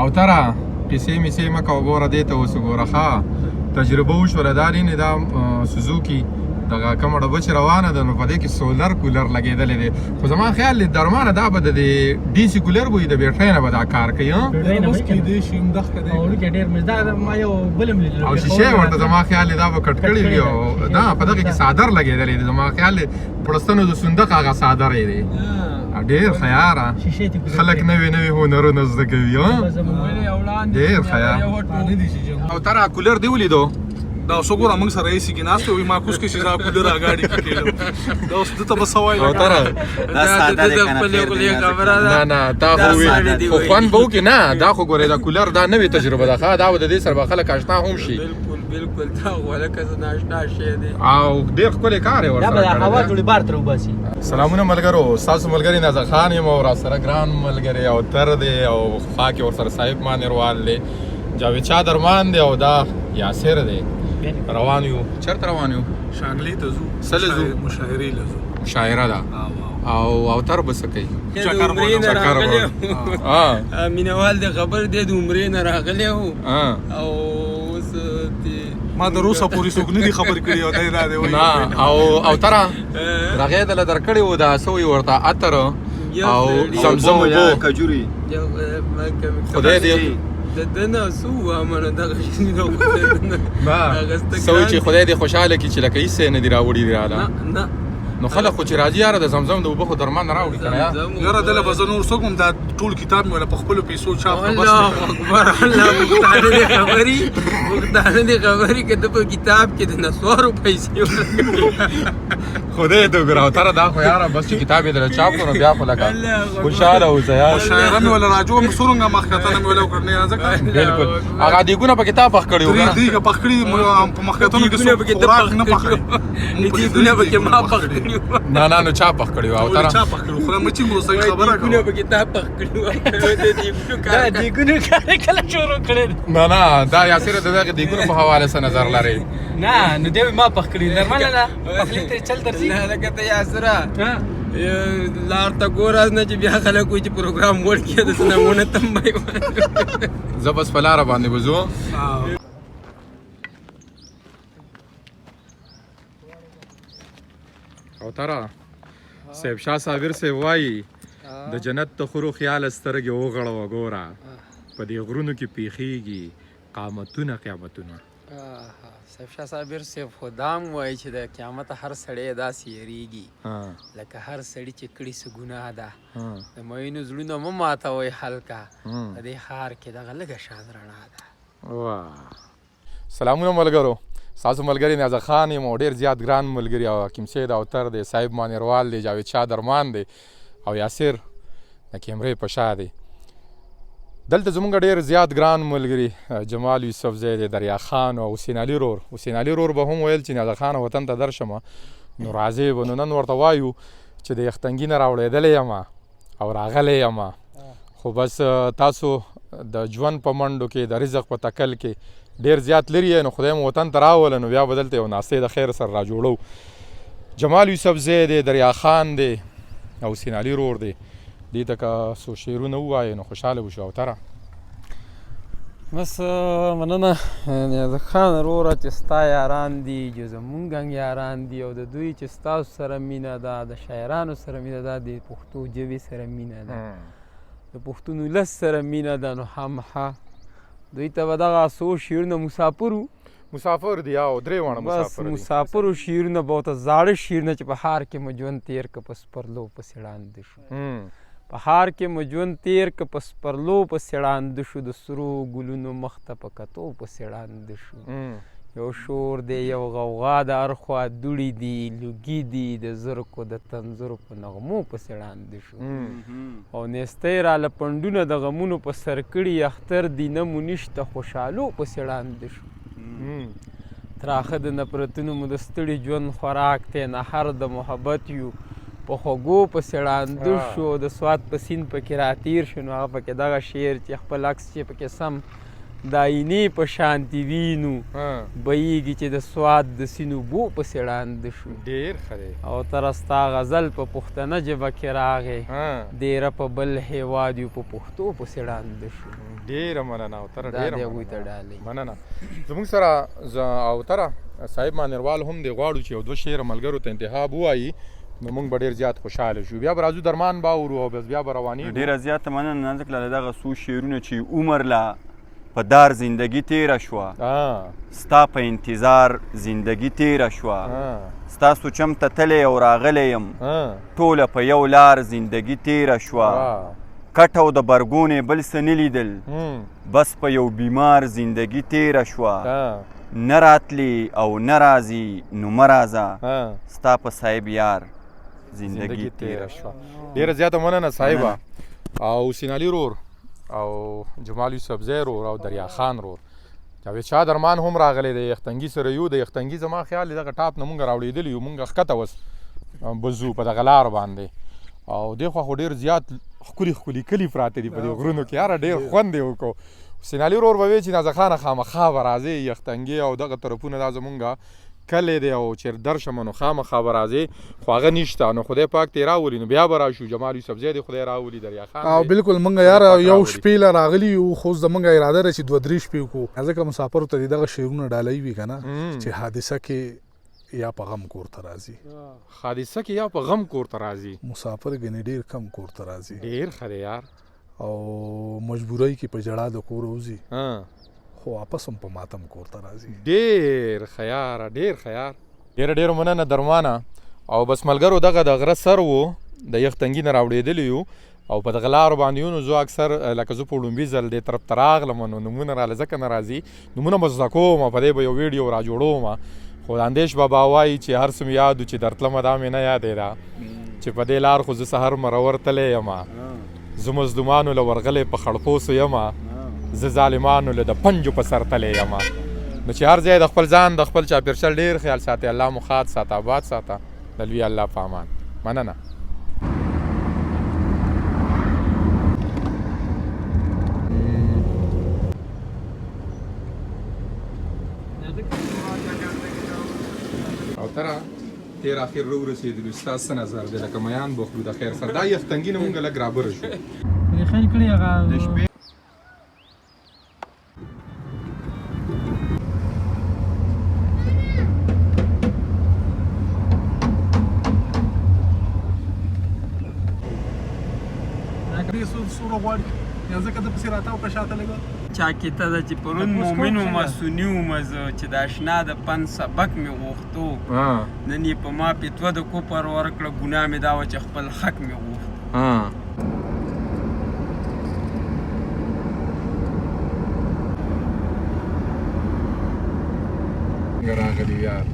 او ترى کیسې میسې مه کوه ګوره دې ته اوس وګوره ښه تجربه وشوله دا لینې دا سوزوکي دغه کومه ډبه چې روانه ده نو په دې کې سولر کولر لګېدلی دی خو زما خیال دی درمانه دا به د ډي سي کولر به وي د بیټرۍ نه به دا کار کوي او شیشې ورته زما خیال دی دا به کټ کړي وي او دا په دغه کې څادر لګېدلی دی زما خیال دی پړستنو د صندوق هغه څادر یې دی ډېر ښه یاره خلک نوي نوي هنرونه زده کوي ډېر ښه یار او تره کولر دې ولیدو دا اوس وګوره موږ سره ایسي کې ناست وي ما کوس کې چې دا کولر اګاډي کې کېږم دا اوس دته به څه وایي او تره دا ساده دی که نه نه دا خو خوند به وکړي نه دا خو ګورې دا کولر دا نوې تجربه ده ښه دا به د دې سره به خلک اشنا هم شي بالکل دا ولکه زه ناشنا شی دی او ډېر ښکلی کار یې ورسره کړی هوا جوړې بار تر وباسي سلامونه ملګرو ستاسو ملګري نظر خان یم او راسره ګران ملګری او تر دی او خوا کې ورسره صاحب مانیروال دی جاوید شاه درمان دی او دا یاسر دی روان یو چېرته روان یو شانګلې ته ځو څه ځو مشاعرې له ځو مشاعره ده او تر به څه کوي چکر مینهوال دی خبر دی د عمرې نه راغلی و او اوس ما د روسه پورې څوک نه دي خبر کړي او دی را دی نه او تره رغې دله درکړې و دا څه وایي ورته عطر او زمزم اوبه کجوري خدای دې د نه څه ووامه دغه شي څه وایي چې خدای دې خوشحاله کړي چې لکه هېڅ نه دي راوړي دي راله نه نو خلک خو چې راځي یاره د زمزم د اوبه خو درمان نه راوړي که نه یاره دله به زه نور څوک هم دا ټول کتاب مې ولا په خپلو پیسو چاپ کړه الله اکبر الله مختانه دې خبرې که ته په کتاب کې د نسوارو پیسې خدای دې وګوره او تره دا خو یاره بس چې کتاب یې درله چاپ کړو نو بیا خو لکه خوشحاله اوسه یار شاعره مې ولا راجو هم څرنګه مخکتنه مې ولا وکړنې ځکه بالکل هغه دیګونه په کتاب پخ کړي وو دیګه پخ کړي په مخکتنو کې څوک خوراک نه پخ کړي دیګونه پکې ما پخ کړي نه نو چا پخ کړي وو او تره چا پخ کړي خو مې چې مو صحیح خبره دیګونه په کتاب پخ کړي وو دیګونه کله شروع کړي نه دا یاسر دغه دیګونه په حواله سره نظر لري نه نو دی ما پخ کړي درمانه نه پخلی ته چل درځي نه لکه ته یاسره لار ته ګوراز نه چې بیا خلک وایي چې پروګرام وړ کړي د نمونه تمبای زه بس په لاره باندې وځو او تره صاحب شاه صابر صاحب وایي د جنت د خورو خیال سترګې وغړوه ګوره په دې غرونو کې پیښیږي قامتونه قیامتونه صاحب شاه صابر صاحب خو دا هم وایي چې د قیامت هر سړی داسې یریږي لکه هر سړي چې کړي څه ګناه ده د مینو زړونه مه ماتوئ هلکه په دې ښار کې دغه لږه شان رڼا ده سلامونه ملګرو ستاسو ملګری نیازه خان یم او ډېر زیات ګران ملګري او حکیم سید او تر دی صاحب مانیروال دی جاوید شاه درمان دی او یاسر د کیمرې په شا دی دلته زمونږ ډېر زیات ګران ملګري جمال یوسفزی دی دریا خان او حسین علي رور به هم ویل چې نیازه خان وطن ته درشمه نو راځې به نو نن ورته وایو چې د یختنګي نه راوړېدلی یم او راغلی یم خو بس تاسو د ژوند په منډو کې د رزق په تکل کې ډېر زیات لري نو خدای مو وطن ته راوله نو بیا به دلته یو ناستې د خیر سره را جوړو جمال یوسفزی دی دریا خان دی او حسین علي رور دی دې ته که څو شعرونه ووایې نو خوشحاله وشو او تره بس مننه نیازه خان وروره چې ستا یاران دي جو زمونږ هم یاران دي او د دوی چې ستاسو سره مینه ده د شاعرانو سره مینه ده د پښتو ژبې سره مینه ده د پښتون ولس سره مینه ده نو خامخا دوی ته به دغه څو شعرونه مسافر دی او درې واړه بس مسافرو شعرونه به ورته زاړه شعرونه چې په ښار کې مو ژوند تېر که په سپرلو پسې ړانده شو په ښار کې مو ژوند تېر که په سپرلو پسې ړانده شو د سرو ګلونو مخ ته په کتو پسې ړانده شو یو شور دی یو غوغا د هر خوا دوړې دي لوګي دي د زرکو د تنظرو په نغمو پسې ړانده شو او نیستی راله پنډونه د غمونو په سر کړي اختر دي نه مو نشته خوشحالو پسې ړانده شو تراخه د نفرتونو مو د ستړي ژوند خوراک دی نهر د محبت یو په خوږو پسې ړانده شو د سوات په سیند پکې راتیر شو نو هغه پکې دغه شعر چې خپل عکس چې پکې سم د آینې په شانتي وینو بهیږي چې د سواد د سینو بو پسې ړانده شو. ډېر ښه دی. او تر ستا غزل په پښتنه ژبه کې راغې دیره په بل هېواد یو په پښتو پسې ړانده شو. ډېره مننه اوتره، دا ډېره د هغوی ته ډالۍ مننه. زموږ سره اوتره صاحب مانیروال هم دی، غواړو چې یو دوه شعر ملګرو ته انتخاب ووایي نو موږ به ډېر زیات خوشحاله شو. بیا به راځو درمان به اورو او بیا به روانېږو. ډېره زیاته مننه نازک لاله. دغه څو شعرونه چې عمر لا په دار زندگی تیره شوه، ستا په انتظار زندگی تیره شوه، ستاسو چم ته تللی او راغلی یم، ټوله په یو لار زندگی تیره شوه، کټ او د برګونې بل څه نه لیدل، بس په یو بیمار زندگی تیره شوه، نه راتلی او نه راځي نو مه راځه، ستا په صاحب یار زندگی تیره شوه. ډېره زیاته مننه صاحبه. او سینالي رور او جمال یوسف زی رور او دریا خان رور، جاوید شاه درمان هم راغلی دی. یختنګي سره یو د یختنګي زما خیال دی دغه ټاپ نه مونږ راوړېدلي یو، مونږ ښکته اوس بزو په دغه لار باندې. او دې خوا خو ډېر زیات ښکلي ښکلي کلي پراته دي په دې غرونو کې، یاره ډېر خوند یې وکړو. سینالي رور به وایي چې نازک خانه خامخا به راځې یختنګي او دغه طرفونه دا زمونږ کلی دی او چېر درشم نو خامخا به راځې، خو هغه نشته. نو خدای پاک دې راولي نو بیا به راشو. جمال یوسف زی دې خدای راولي، دریا خان او بالکل موږ یاره یو شپې له راغلي یو، خو زموږ اراده ده چې دوه درې شپې وکړو، ځکه مسافرو ته دغه شعرونه ډالۍ وي که نه چې حادثه کې یا په غم کور ته راځي. حادثه کې یا په غم کور ته راځي، مسافر ګنې ډېر کم کور ته راځي، ډېر ښه دی یار. او مجبورۍ کې په جړا د کور وځي، خو واپس هم په ماتم کور ته راځي. ډېر ښه یاره، ډېر ښه یار. ډېره مننه درمانه. او بس ملګرو دغه د غره سر و د یختنګي نه راوړېدلی یو او په دغه لارو باندې یو. نو زه اکثر لکه زه په لومبي ځل دې طرف ته راغلم نو نومونه راله ځکه نه راځي، نومونه به زده کوم، په دې به یو ویډیو را جوړوم. خو اندیش بابا وایي چې هر څه مې یاد و چې درتلمه دا مې نه یادېده چې په دې لار خو زه سهر مرور تللی یم، زه مظلومانو له ورغلی په خړپوسو یم، زه ظالمانو له د پنجو په سر تللی یم. نو چې هر ځای د خپل ځان د خپل چاپېرچل ډېر خیال ساتي. الله مو ښاد ساته، آباد ساته، د لوی الله په امان. مننه. اوتره تیر اخر رو رسېدلو، ستا څه نظر دی؟ لکه میان بخلو د خیر سره دا یختنګي نه مونږ لږ رابره شو. خیر کړي هغه سوړه غواړي یا ځکه د پسې راتاو که شاته لږه چا کیته ده چې پرون مومن وم سني وم زه چې د اشنا د پند سبق مې غوښتو، نن یې په ما فتوه د کفر ورکړه، ګناه مې دا وه چې خپل حق مې غوښت. راغلی یار